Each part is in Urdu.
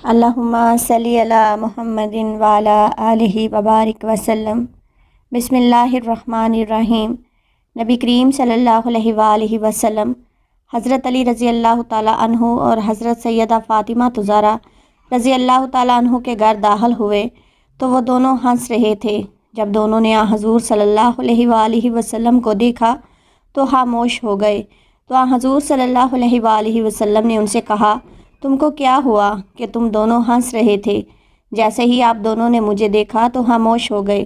اللہم صلی علی محمد وعلی آلہ وبارک وسلم۔ بسم اللہ الرحمن الرحیم۔ نبی کریم صلی اللہ علیہ وآلہ وسلم حضرت علی رضی اللہ تعالیٰ عنہ اور حضرت سیدہ فاطمہ زہرا رضی اللہ تعالیٰ عنہ کے گھر داخل ہوئے تو وہ دونوں ہنس رہے تھے۔ جب دونوں نے حضور صلی اللہ علیہ وآلہ وسلم کو دیکھا تو خاموش ہو گئے، تو حضور صلی اللہ علیہ وآلہ وسلم نے ان سے کہا، تم کو کیا ہوا کہ تم دونوں ہنس رہے تھے؟ جیسے ہی آپ دونوں نے مجھے دیکھا تو خاموش ہو گئے۔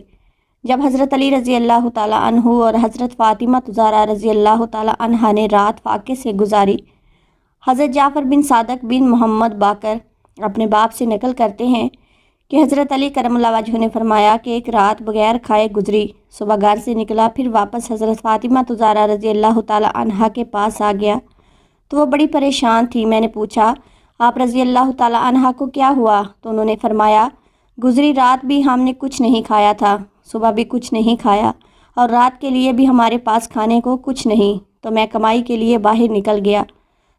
جب حضرت علی رضی اللہ تعالیٰ عنہ اور حضرت فاطمہ زہرا رضی اللہ تعالیٰ عنہا نے رات فاقے سے گزاری، حضرت جعفر بن صادق بن محمد باقر اپنے باپ سے نقل کرتے ہیں کہ حضرت علی کرم اللہ وجہہ نے فرمایا کہ ایک رات بغیر کھائے گزری، صبح گھر سے نکلا، پھر واپس حضرت فاطمہ زہرا رضی اللہ تعالیٰ عنہا کے پاس آ گیا تو وہ بڑی پریشان تھی۔ میں نے پوچھا، آپ رضی اللہ تعالیٰ عنہا کو کیا ہوا؟ تو انہوں نے فرمایا، گزری رات بھی ہم نے کچھ نہیں کھایا تھا، صبح بھی کچھ نہیں کھایا، اور رات کے لیے بھی ہمارے پاس کھانے کو کچھ نہیں، تو میں کمائی کے لیے باہر نکل گیا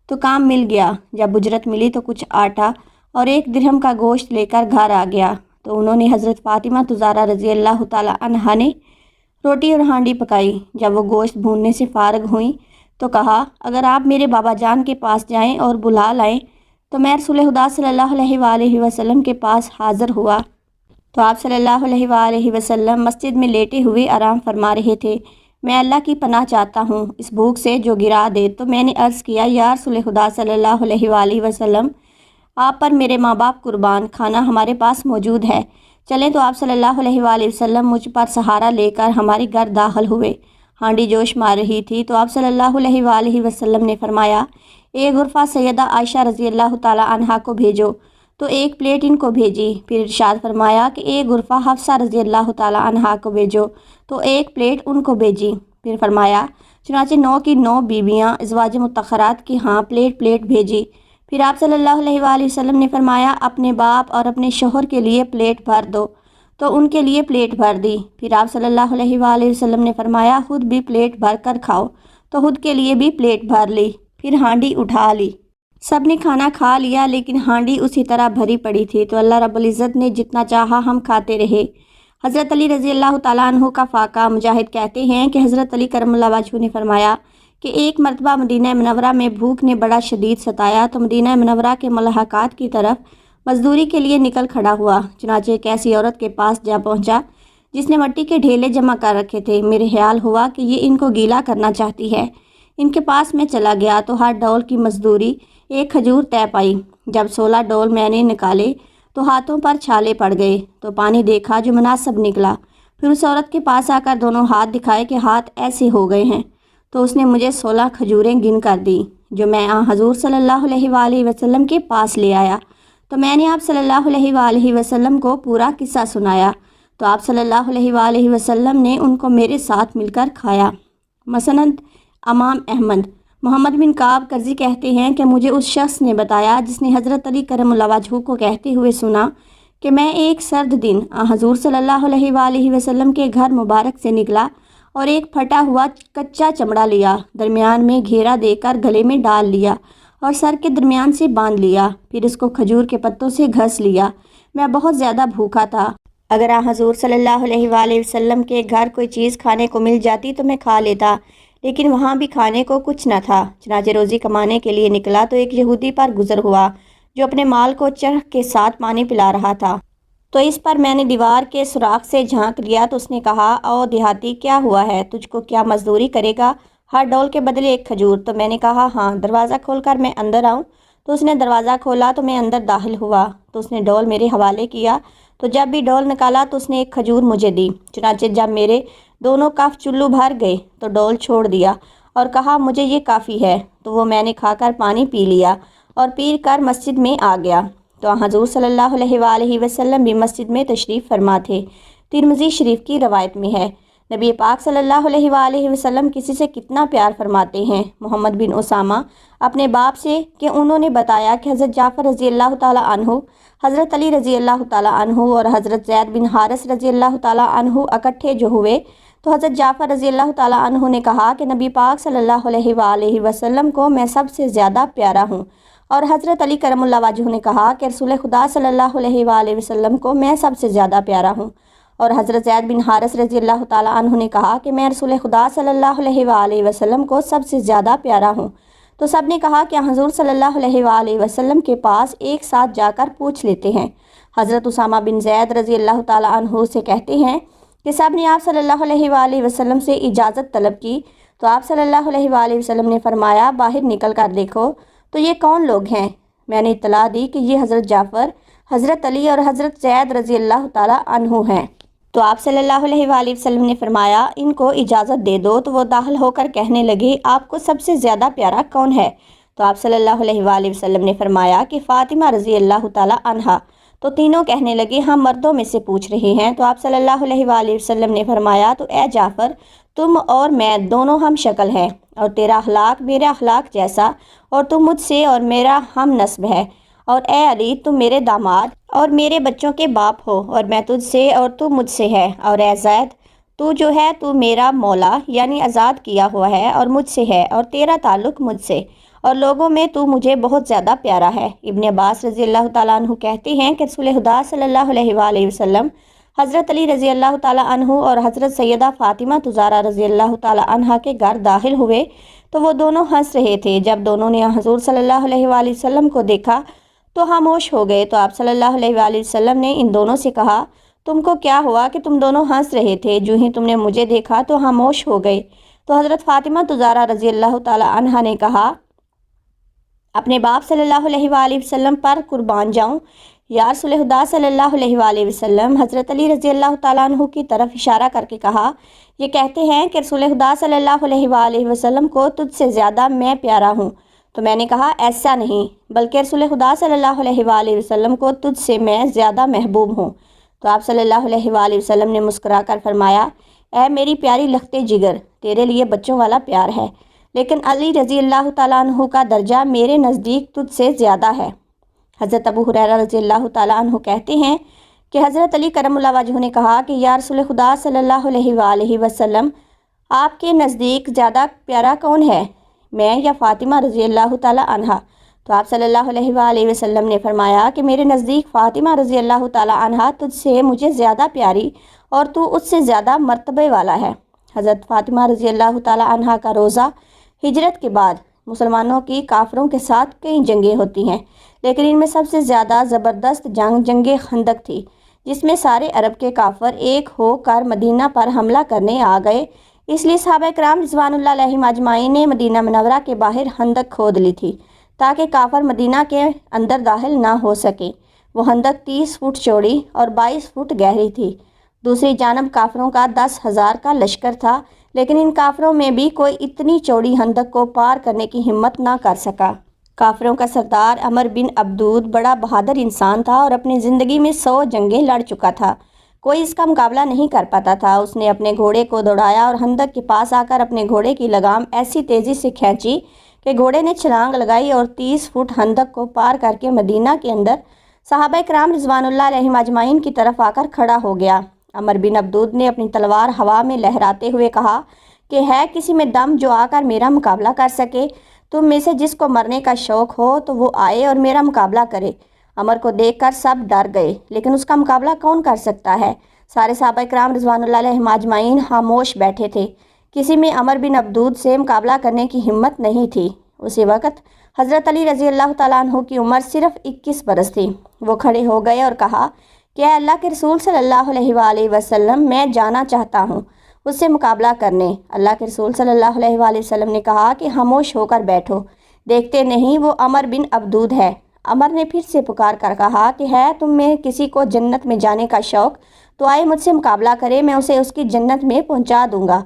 تو کام مل گیا۔ جب اجرت ملی تو کچھ آٹا اور 1 درہم کا گوشت لے کر گھر آ گیا تو انہوں نے حضرت فاطمہ زہرا رضی اللہ تعالیٰ عنہا نے روٹی اور ہانڈی پکائی۔ جب وہ گوشت بھوننے سے فارغ ہوئیں تو کہا، اگر آپ میرے بابا جان کے پاس جائیں اور بلا لائیں تو میں رسول خدا صلی اللہ علیہ وآلہ وسلم کے پاس حاضر ہوا تو آپ صلی اللہ علیہ وآلہ وسلم مسجد میں لیٹے ہوئے آرام فرما رہے تھے۔ میں اللہ کی پناہ چاہتا ہوں اس بھوک سے جو گرا دے۔ تو میں نے عرض کیا، یا رسول خدا صلی اللہ علیہ وآلہ وسلم، آپ پر میرے ماں باپ قربان، کھانا ہمارے پاس موجود ہے، چلیں۔ تو آپ صلی اللہ علیہ وآلہ وسلم مجھ پر سہارا لے کر ہمارے گھر داخل ہوئے۔ ہانڈی جوش مار رہی تھی تو آپ صلی اللہ علیہ وآلہ وسلم نے فرمایا، ایک غرفہ سیدہ عائشہ رضی اللہ تعالیٰ عنہا کو بھیجو، تو 1 پلیٹ ان کو بھیجی۔ پھر ارشاد فرمایا کہ ایک غرفہ حفصہ رضی اللہ تعالیٰ عنہا کو بھیجو، تو 1 پلیٹ ان کو بھیجی۔ پھر فرمایا، چنانچہ 9 کی 9 بیویاں ازواج مطہرات کی ہاں پلیٹ پلیٹ بھیجی۔ پھر آپ صلی اللہ علیہ وآلہ وسلم نے فرمایا، اپنے باپ اور اپنے شوہر کے لیے پلیٹ بھر دو، تو ان کے لیے پلیٹ بھر دی۔ پھر آپ صلی اللہ علیہ وآلہ وسلم نے فرمایا، خود بھی پلیٹ بھر کر کھاؤ، تو خود کے لیے بھی پلیٹ بھر لی، پھر ہانڈی اٹھا لی۔ سب نے کھانا کھا لیا لیکن ہانڈی اسی طرح بھری پڑی تھی، تو اللہ رب العزت نے جتنا چاہا ہم کھاتے رہے۔ حضرت علی رضی اللہ تعالیٰ عنہ کا فاقہ مجاہد کہتے ہیں کہ حضرت علی کرم اللہ وجہہ نے فرمایا کہ ایک مرتبہ مدینہ منورہ میں بھوک نے بڑا شدید ستایا تو مدینہ منورہ کے ملحقات کی طرف مزدوری کے لیے نکل کھڑا ہوا۔ چنانچہ ایک ایسی عورت کے پاس جا پہنچا جس نے مٹی کے ڈھیلے جمع کر رکھے تھے۔ میرے خیال ہوا کہ یہ ان کو گیلا کرنا چاہتی ہے۔ ان کے پاس میں چلا گیا تو ہر ڈول کی مزدوری 1 کھجور طے پائی۔ جب 16 ڈول میں نے نکالے تو ہاتھوں پر چھالے پڑ گئے، تو پانی دیکھا جو مناسب نکلا۔ پھر اس عورت کے پاس آ کر دونوں ہاتھ دکھائے کہ ہاتھ ایسے ہو گئے ہیں، تو اس نے مجھے 16 کھجوریں گن کر دی جو میں حضور صلی اللہ علیہ وآلہ وسلم کے پاس لے آیا۔ تو میں نے آپ صلی اللہ علیہ وآلہ وسلم کو پورا قصہ سنایا تو آپ صلی اللہ علیہ وآلہ وسلم نے ان کو میرے ساتھ مل کر کھایا۔ مسند امام احمد۔ محمد بن کعب کرزی کہتے ہیں کہ مجھے اس شخص نے بتایا جس نے حضرت علی کرم اللہ وجہہ کو کہتے ہوئے سنا کہ میں ایک سرد دن حضور صلی اللہ علیہ وآلہ وسلم کے گھر مبارک سے نکلا اور ایک پھٹا ہوا کچا چمڑا لیا، درمیان میں گھیرا دے کر گلے میں ڈال لیا اور سر کے درمیان سے باندھ لیا، پھر اس کو کھجور کے پتوں سے گھس لیا۔ میں بہت زیادہ بھوکا تھا، اگر حضور صلی اللہ علیہ وآلہ وسلم کے گھر کوئی چیز کھانے کو مل جاتی تو میں کھا لیتا، لیکن وہاں بھی کھانے کو کچھ نہ تھا۔ چنانچہ روزی کمانے کے لیے نکلا تو ایک یہودی پر گزر ہوا جو اپنے مال کو چرخ کے ساتھ پانی پلا رہا تھا، تو اس پر میں نے دیوار کے سوراخ سے جھانک لیا تو اس نے کہا، او دیہاتی، کیا ہوا ہے؟ تجھ کو کیا مزدوری کرے گا؟ ہر ڈول کے بدلے 1 کھجور۔ تو میں نے کہا، ہاں، دروازہ کھول کر میں اندر آؤں؟ تو اس نے دروازہ کھولا تو میں اندر داخل ہوا تو اس نے ڈول میرے حوالے کیا، تو جب بھی ڈول نکالا تو اس نے 1 کھجور مجھے دی۔ چنانچہ جب میرے دونوں کف چلو بھر گئے تو ڈول چھوڑ دیا اور کہا، مجھے یہ کافی ہے، تو وہ میں نے کھا کر پانی پی لیا اور پی کر مسجد میں آ گیا تو حضور صلی اللہ علیہ وآلہ وسلم بھی مسجد میں تشریف فرما تھے۔ ترمذی شریف کی روایت میں ہے، نبی پاک صلی اللہ علیہ وآلہ وسلم کسی سے کتنا پیار فرماتے ہیں۔ محمد بن اسامہ اپنے باپ سے کہ انہوں نے بتایا کہ حضرت جعفر رضی اللہ تعالیٰ عنہ، حضرت علی رضی اللہ تعالیٰ عنہ اور حضرت زید بن حارث رضی اللہ تعالیٰ عنہ اکٹھے جو ہوئے تو حضرت جعفر رضی اللہ تعالیٰ عنہ نے کہا کہ نبی پاک صلی اللہ علیہ وآلہ وسلم کو میں سب سے زیادہ پیارا ہوں۔ اور حضرت علی کرم اللہ وجہہ نے کہا کہ رسول خدا صلی اللہ علیہ وآلہ وسلم کو میں سب سے زیادہ پیارا ہوں، اور حضرت زید بن حارث رضی اللہ تعالیٰ عنہ نے کہا کہ میں رسول خدا صلی اللہ علیہ وآلہ وسلم کو سب سے زیادہ پیارا ہوں۔ تو سب نے کہا کہ حضور صلی اللہ علیہ وآلہ وسلم کے پاس ایک ساتھ جا کر پوچھ لیتے ہیں۔ حضرت اسامہ بن زید رضی اللہ تعالیٰ عنہ سے کہتے ہیں کہ سب نے آپ صلی اللہ علیہ وآلہ وسلم سے اجازت طلب کی تو آپ صلی اللہ علیہ وآلہ وسلم نے فرمایا باہر نکل کر دیکھو تو یہ کون لوگ ہیں؟ میں نے اطلاع دی کہ یہ حضرت جعفر، حضرت علی اور حضرت زید رضی اللہ تعالیٰ عنہ ہیں۔ تو آپ صلی اللہ علیہ وآلہ وسلم نے فرمایا ان کو اجازت دے دو، تو وہ داخل ہو کر کہنے لگے آپ کو سب سے زیادہ پیارا کون ہے؟ تو آپ صلی اللہ علیہ وآلہ وسلم نے فرمایا کہ فاطمہ رضی اللہ تعالیٰ عنہا۔ تو تینوں کہنے لگے ہم مردوں میں سے پوچھ رہے ہیں۔ تو آپ صلی اللہ علیہ وآلہ وسلم نے فرمایا تو اے جعفر تم اور میں دونوں ہم شکل ہیں، اور تیرا اخلاق میرا اخلاق جیسا، اور تم مجھ سے اور میرا ہم نسب ہے، اور اے علی تم میرے داماد اور میرے بچوں کے باپ ہو، اور میں تجھ سے اور تو مجھ سے ہے، اور اے زید تو جو ہے تو میرا مولا یعنی آزاد کیا ہوا ہے اور مجھ سے ہے، اور تیرا تعلق مجھ سے، اور لوگوں میں تو مجھے بہت زیادہ پیارا ہے۔ ابن عباس رضی اللہ تعالیٰ عنہ کہتے ہیں کہ رسول خدا صلی اللہ علیہ وآلہ وسلم حضرت علی رضی اللہ تعالیٰ عنہ اور حضرت سیدہ فاطمہ زہرا رضی اللہ تعالیٰ عنہ کے گھر داخل ہوئے تو وہ دونوں ہنس رہے تھے۔ جب دونوں نے حضور صلی اللہ علیہ وآلہ وسلم کو دیکھا تو خاموش ہو گئے۔ تو آپ صلی اللہ علیہ وآلہ وسلم نے ان دونوں سے کہا تم کو کیا ہوا کہ تم دونوں ہنس رہے تھے؟ جو ہی تم نے مجھے دیکھا تو خاموش ہو گئے۔ تو حضرت فاطمہ زہرا رضی اللہ تعالیٰ عنہ نے کہا اپنے باپ صلی اللہ علیہ وآلہ وسلم پر قربان جاؤں یا رسول خدا صلی اللہ علیہ وآلہ وسلم۔ حضرت علی رضی اللہ تعالیٰ عنہ کی طرف اشارہ کر کے کہا یہ کہتے ہیں کہ رسول خدا صلی اللہ علیہ وآلہ وسلم کو تجھ سے زیادہ میں پیارا ہوں۔ تو میں نے کہا ایسا نہیں، بلکہ رسول خدا صلی اللہ علیہ وآلہ وسلم کو تجھ سے میں زیادہ محبوب ہوں۔ تو آپ صلی اللہ علیہ وآلہ وسلم نے مسکرا کر فرمایا اے میری پیاری لخت جگر، تیرے لیے بچوں والا پیار ہے، لیکن علی رضی اللہ تعالیٰ عنہ کا درجہ میرے نزدیک تجھ سے زیادہ ہے۔ حضرت ابو ہریرہ رضی اللہ تعالیٰ عنہ کہتے ہیں کہ حضرت علی کرم اللہ وجہہ نے کہا کہ یا رسول خدا صلی اللہ علیہ وآلہ وسلم آپ کے نزدیک زیادہ پیارا کون ہے، میں یا فاطمہ رضی اللہ تعالیٰ عنہ؟ تو آپ صلی اللہ علیہ وآلہ وسلم نے فرمایا کہ میرے نزدیک فاطمہ رضی اللہ تعالیٰ عنہ تجھ سے مجھے زیادہ پیاری اور تو اس سے زیادہ مرتبے والا ہے۔ حضرت فاطمہ رضی اللہ تعالیٰ عنہ کا روزہ ہجرت کے بعد مسلمانوں کی کافروں کے ساتھ کئی جنگیں ہوتی ہیں، لیکن ان میں سب سے زیادہ زبردست جنگ خندق تھی، جس میں سارے عرب کے کافر ایک ہو کر مدینہ پر حملہ کرنے آ گئے۔ اس لیے صحابہ کرام رضوان اللہ علیہم اجمعین نے مدینہ منورہ کے باہر خندق کھود لی تھی تاکہ کافر مدینہ کے اندر داخل نہ ہو سکیں۔ وہ خندق 30 فٹ چوڑی اور 22 فٹ گہری تھی۔ دوسری جانب کافروں کا 10,000 کا لشکر تھا، لیکن ان کافروں میں بھی کوئی اتنی چوڑی خندق کو پار کرنے کی ہمت نہ کر سکا۔ کافروں کا سردار عمر بن عبدود بڑا بہادر انسان تھا اور اپنی زندگی میں 100 جنگیں لڑ چکا تھا، کوئی اس کا مقابلہ نہیں کر پاتا تھا۔ اس نے اپنے گھوڑے کو دوڑایا اور خندق کے پاس آ کر اپنے گھوڑے کی لگام ایسی تیزی سے کھینچی کہ گھوڑے نے چھلانگ لگائی اور 30 فٹ خندق کو پار کر کے مدینہ کے اندر صحابہ کرام رضوان اللہ علیہم اجمعین کی طرف آ کر کھڑا ہو گیا۔ عمر بن عبدود نے اپنی تلوار ہوا میں لہراتے ہوئے کہا کہ ہے کسی میں دم جو آ کر میرا مقابلہ کر سکے؟ تم میں سے جس کو مرنے کا شوق ہو تو وہ آئے اور میرا مقابلہ کرے۔ عمر کو دیکھ کر سب ڈر گئے، لیکن اس کا مقابلہ کون کر سکتا ہے؟ سارے صحابہ کرام رضوان اللہ علیہم اجمعین خاموش بیٹھے تھے، کسی میں عمر بن عبدود سے مقابلہ کرنے کی ہمت نہیں تھی۔ اسی وقت حضرت علی رضی اللہ تعالیٰ عنہ کی عمر صرف 21 برس تھی۔ وہ کھڑے ہو گئے اور کہا کہ اے اللہ کے رسول صلی اللہ علیہ وآلہ وسلم، میں جانا چاہتا ہوں اس سے مقابلہ کرنے۔ اللہ کے رسول صلی اللہ علیہ وآلہ وسلم نے کہا کہ خاموش ہو کر بیٹھو، دیکھتے نہیں وہ عمر بن عبدود ہے۔ عمر نے پھر سے پکار کر کہا کہ ہے تم میں کسی کو جنت میں جانے کا شوق تو آئے مجھ سے مقابلہ کرے، میں اسے اس کی جنت میں پہنچا دوں گا۔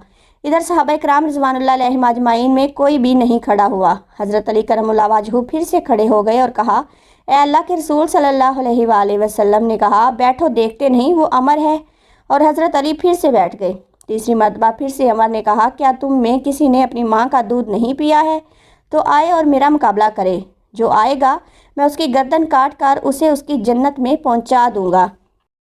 ادھر صحابہ کرام رضوان اللہ علیہم اجمعین میں کوئی بھی نہیں کھڑا ہوا۔ حضرت علی کرم اللہ وجہہ پھر سے کھڑے ہو گئے اور کہا اے اللہ کے رسول صلی اللہ علیہ وآلہ وسلم نے کہا بیٹھو، دیکھتے نہیں وہ عمر ہے؟ اور حضرت علی پھر سے بیٹھ گئے۔ تیسری مرتبہ پھر سے عمر نے کہا کیا تم میں کسی نے اپنی ماں کا دودھ نہیں پیا ہے؟ تو آئے اور میرا مقابلہ کرے، جو آئے گا میں اس کی گردن کاٹ کر اسے اس کی جنت میں پہنچا دوں گا۔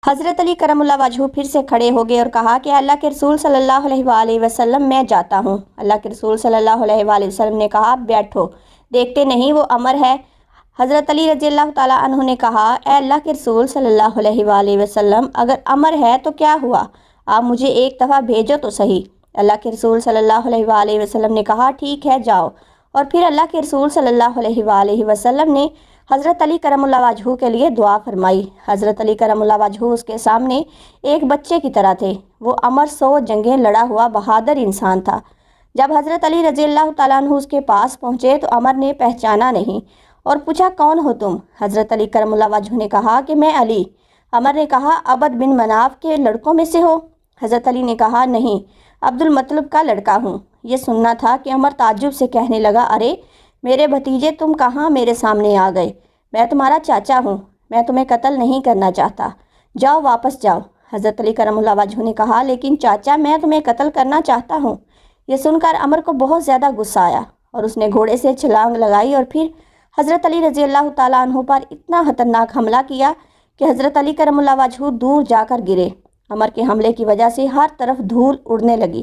حضرت علی کرم اللہ وجہہ پھر سے کھڑے ہو گئے اور کہا کہ اللہ کے رسول صلی اللہ علیہ وآلہ وسلم میں جاتا ہوں۔ اللہ کے رسول صلی اللہ علیہ وآلہ وسلم نے کہا بیٹھو، دیکھتے نہیں وہ عمر ہے؟ حضرت علی رضی اللہ تعالیٰ عنہ نے کہا، اے اللہ کے رسول صلی اللہ علیہ وآلہ وسلم، اگر امر ہے تو کیا ہوا؟ آپ مجھے ایک دفعہ بھیجو تو صحیح۔ اللہ کے رسول صلی اللہ علیہ وآلہ وسلم نے کہا، ٹھیک ہے جاؤ۔ اور پھر اللہ کے رسول صلی اللہ علیہ وآلہ وسلم نے حضرت علی کرم اللہ وجہہ کے لیے دعا فرمائی۔ حضرت علی کرم اللہ وجہہ اس کے سامنے ایک بچے کی طرح تھے۔ وہ امر 100 جنگیں لڑا ہوا بہادر انسان تھا۔ جب حضرت علی رضی اللہ تعالیٰ عنہ اس کے پاس پہنچے تو عمر نے پہچانا نہیں اور پوچھا، کون ہو تم؟ حضرت علی کرم اللہ وجہہ نے کہا کہ میں علی۔ عمر نے کہا، عبد بن مناف کے لڑکوں میں سے ہو؟ حضرت علی نے کہا، نہیں، عبد المطلب کا لڑکا ہوں۔ یہ سننا تھا کہ عمر تعجب سے کہنے لگا، ارے میرے بھتیجے، تم کہاں میرے سامنے آ گئے؟ میں تمہارا چاچا ہوں، میں تمہیں قتل نہیں کرنا چاہتا، جاؤ واپس جاؤ۔ حضرت علی کرم اللہ وجہہ نے کہا، لیکن چاچا میں تمہیں قتل کرنا چاہتا ہوں۔ یہ سن کر عمر کو بہت زیادہ غصہ آیا اور اس نے گھوڑے سے چھلانگ لگائی اور پھر حضرت علی رضی اللہ تعالیٰ عنہ پر اتنا خطرناک حملہ کیا کہ حضرت علی کرم اللہ وجہہ دور جا کر گرے۔ عمر کے حملے کی وجہ سے ہر طرف دھول اڑنے لگی۔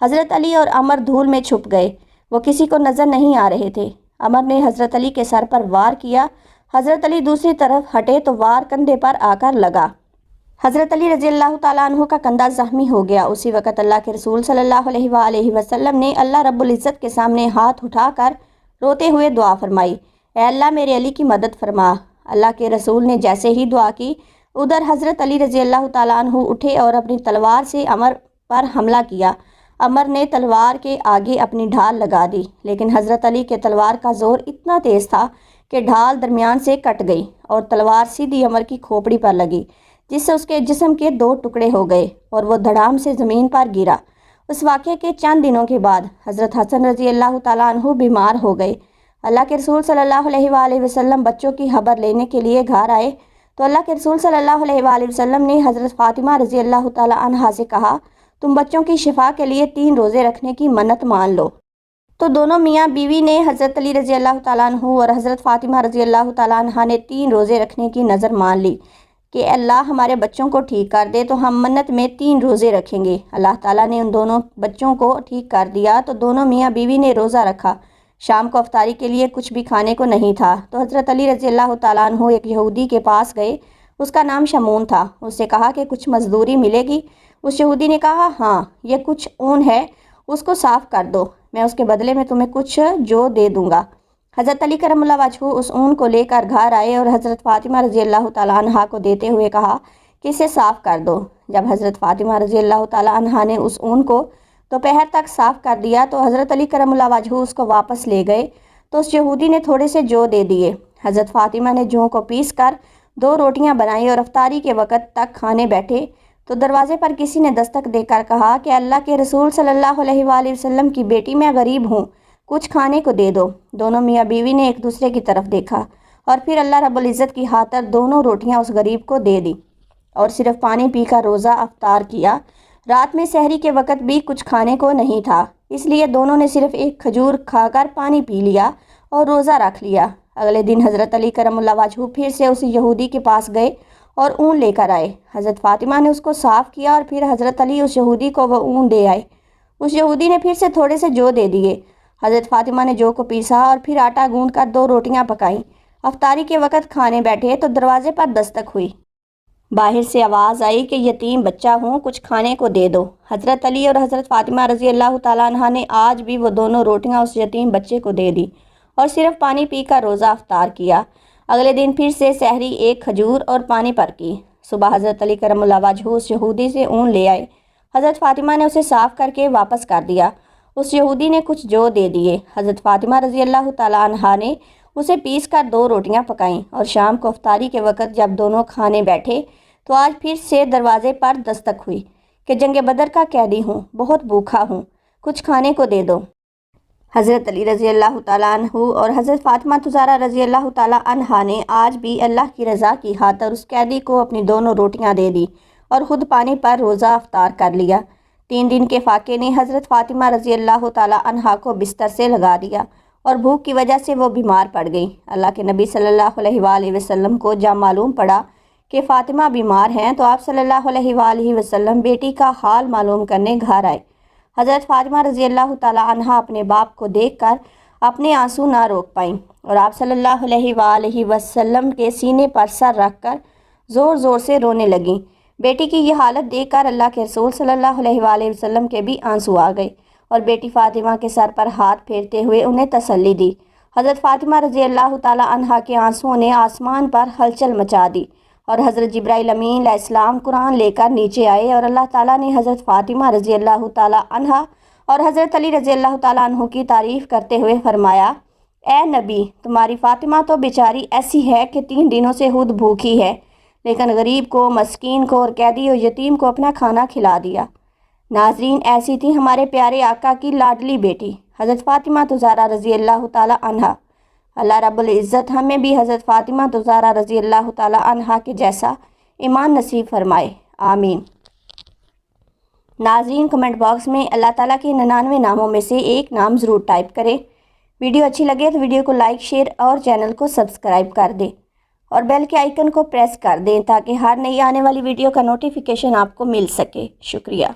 حضرت علی اور عمر دھول میں چھپ گئے، وہ کسی کو نظر نہیں آ رہے تھے۔ عمر نے حضرت علی کے سر پر وار کیا، حضرت علی دوسری طرف ہٹے تو وار کندھے پر آ کر لگا۔ حضرت علی رضی اللہ تعالیٰ عنہ کا کندھا زخمی ہو گیا۔ اسی وقت اللہ کے رسول صلی اللہ علیہ وآلہ وسلم نے اللہ رب العزت کے سامنے ہاتھ اٹھا کر روتے ہوئے دعا فرمائی، اے اللہ میرے علی کی مدد فرما۔ اللہ کے رسول نے جیسے ہی دعا کی، ادھر حضرت علی رضی اللہ تعالیٰ عنہ اٹھے اور اپنی تلوار سے عمر پر حملہ کیا۔ عمر نے تلوار کے آگے اپنی ڈھال لگا دی، لیکن حضرت علی کے تلوار کا زور اتنا تیز تھا کہ ڈھال درمیان سے کٹ گئی اور تلوار سیدھی عمر کی کھوپڑی پر لگی، جس سے اس کے جسم کے 2 ٹکڑے ہو گئے اور وہ دھڑام سے زمین پر گرا۔ اس واقعے کے چند دنوں کے بعد حضرت حسن رضی اللہ تعالیٰ عنہ بیمار ہو گئے۔ اللہ کے رسول صلی اللہ علیہ وآلہ وسلم بچوں کی خبر لینے کے لیے گھر آئے تو اللہ کے رسول صلی اللہ علیہ وآلہ وسلم نے حضرت فاطمہ رضی اللہ تعالیٰ عنہا سے کہا، تم بچوں کی شفا کے لیے 3 روزے رکھنے کی منت مان لو۔ تو دونوں میاں بیوی نے حضرت علی رضی اللہ تعالیٰ عنہ اور حضرت فاطمہ رضی اللہ تعالیٰ عنہا نے 3 روزے رکھنے کی نظر مان لی کہ اللہ ہمارے بچوں کو ٹھیک کر دے تو ہم منت میں 3 روزے رکھیں گے۔ اللہ تعالیٰ نے ان دونوں بچوں کو ٹھیک کر دیا تو دونوں میاں بیوی نے روزہ رکھا۔ شام کو افطاری کے لیے کچھ بھی کھانے کو نہیں تھا تو حضرت علی رضی اللہ تعالیٰ عنہ ایک یہودی کے پاس گئے، اس کا نام شمون تھا۔ اس سے کہا کہ کچھ مزدوری ملے گی؟ اس یہودی نے کہا، ہاں، یہ کچھ اون ہے، اس کو صاف کر دو، میں اس کے بدلے میں تمہیں کچھ جو دے دوں گا۔ حضرت علی کرم اللہ وجہہ اس اون کو لے کر گھر آئے اور حضرت فاطمہ رضی اللہ تعالیٰ عنہا کو دیتے ہوئے کہا کہ اسے صاف کر دو۔ جب حضرت فاطمہ رضی اللہ تعالیٰ عنہا نے اس اون کو دوپہر تک صاف کر دیا تو حضرت علی کرم اللہ وجہہ اس کو واپس لے گئے تو اس یہودی نے تھوڑے سے جو دے دیے۔ حضرت فاطمہ نے جو کو پیس کر 2 روٹیاں بنائیں اور افطاری کے وقت تک کھانے بیٹھے تو دروازے پر کسی نے دستک دے کر کہا کہ اللہ کے رسول صلی اللہ علیہ وآلہ وسلم کی بیٹی، میں غریب ہوں، کچھ کھانے کو دے دو۔ دونوں میاں بیوی نے ایک دوسرے کی طرف دیکھا اور پھر اللہ رب العزت کی خاطر دونوں روٹیاں اس غریب کو دے دی اور صرف پانی پی کر روزہ افطار کیا۔ رات میں سحری کے وقت بھی کچھ کھانے کو نہیں تھا، اس لیے دونوں نے صرف ایک کھجور کھا کر پانی پی لیا اور روزہ رکھ لیا۔ اگلے دن حضرت علی کرم اللہ وجہہ پھر سے اس یہودی کے پاس گئے اور اون لے کر آئے۔ حضرت فاطمہ نے اس کو صاف کیا اور پھر حضرت علی اس یہودی کو وہ اون دے آئے۔ اس یہودی نے پھر سے تھوڑے سے جو دے دیے۔ حضرت فاطمہ نے جو کو پیسا اور پھر آٹا گوندھ کر 2 روٹیاں پکائیں۔ افطاری کے وقت کھانے بیٹھے تو دروازے پر دستک ہوئی۔ باہر سے آواز آئی کہ یتیم بچہ ہوں، کچھ کھانے کو دے دو۔ حضرت علی اور حضرت فاطمہ رضی اللہ تعالیٰ عنہا نے آج بھی وہ دونوں روٹیاں اس یتیم بچے کو دے دی اور صرف پانی پی کر روزہ افطار کیا۔ اگلے دن پھر سے سحری ایک کھجور اور پانی پر کی۔ صبح حضرت علی کرم اللہ وجہہ اس یہودی سے اون لے آئے۔ حضرت فاطمہ نے اسے صاف کر کے واپس کر دیا۔ اس یہودی نے کچھ جو دے دیے۔ حضرت فاطمہ رضی اللہ تعالیٰ عنہا نے اسے پیس کر 2 روٹیاں پکائیں اور شام کو افطاری کے وقت جب دونوں کھانے بیٹھے تو آج پھر سے دروازے پر دستک ہوئی کہ جنگ بدر کا قیدی ہوں، بہت بھوکھا ہوں، کچھ کھانے کو دے دو۔ حضرت علی رضی اللہ تعالیٰ عنہ اور حضرت فاطمہ زہرا رضی اللہ تعالیٰ عنہا نے آج بھی اللہ کی رضا کی خاطر اس قیدی کو اپنی دونوں روٹیاں دے دی اور خود پانی پر روزہ افطار کر لیا۔ 3 دن کے فاقے نے حضرت فاطمہ رضی اللہ تعالیٰ عنہا کو بستر سے لگا دیا اور بھوک کی وجہ سے وہ بیمار پڑ گئی۔ اللہ کے نبی صلی اللہ علیہ وآلہ وسلم کو جب معلوم پڑا کہ فاطمہ بیمار ہیں تو آپ صلی اللہ علیہ وآلہ وسلم بیٹی کا حال معلوم کرنے گھر آئے۔ حضرت فاطمہ رضی اللہ تعالیٰ عنہا اپنے باپ کو دیکھ کر اپنے آنسو نہ روک پائیں اور آپ صلی اللہ علیہ وآلہ وسلم کے سینے پر سر رکھ کر زور زور سے رونے لگیں۔ بیٹی کی یہ حالت دیکھ کر اللہ کے رسول صلی اللہ علیہ وآلہ وسلم کے بھی آنسو آ گئے اور بیٹی فاطمہ کے سر پر ہاتھ پھیرتے ہوئے انہیں تسلی دی۔ حضرت فاطمہ رضی اللہ تعالیٰ عنہا کے آنسوؤں نے آسمان پر ہلچل مچا دی اور حضرت جبرائیل امین علیہ السلام قرآن لے کر نیچے آئے اور اللہ تعالیٰ نے حضرت فاطمہ رضی اللہ تعالیٰ عنہا اور حضرت علی رضی اللہ تعالیٰ عنہ کی تعریف کرتے ہوئے فرمایا، اے نبی، تمہاری فاطمہ تو بیچاری ایسی ہے کہ 3 دنوں سے خود بھوکی ہے، لیکن غریب کو، مسکین کو اور قیدی و یتیم کو اپنا کھانا کھلا دیا۔ ناظرین، ایسی تھی ہمارے پیارے آقا کی لاڈلی بیٹی حضرت فاطمہ زہرا رضی اللہ تعالیٰ عنہا۔ اللہ رب العزت ہمیں بھی حضرت فاطمہ زہرا رضی اللہ تعالیٰ عنہا کے جیسا ایمان نصیب فرمائے، آمین۔ ناظرین، کمنٹ باکس میں اللہ تعالیٰ کے 99 ناموں میں سے ایک نام ضرور ٹائپ کریں۔ ویڈیو اچھی لگے تو ویڈیو کو لائک، شیئر اور چینل کو سبسکرائب کر دیں اور بیل کے آئیکن کو پریس کر دیں تاکہ ہر نئی آنے والی ویڈیو کا نوٹیفیکیشن آپ کو مل سکے۔ شکریہ۔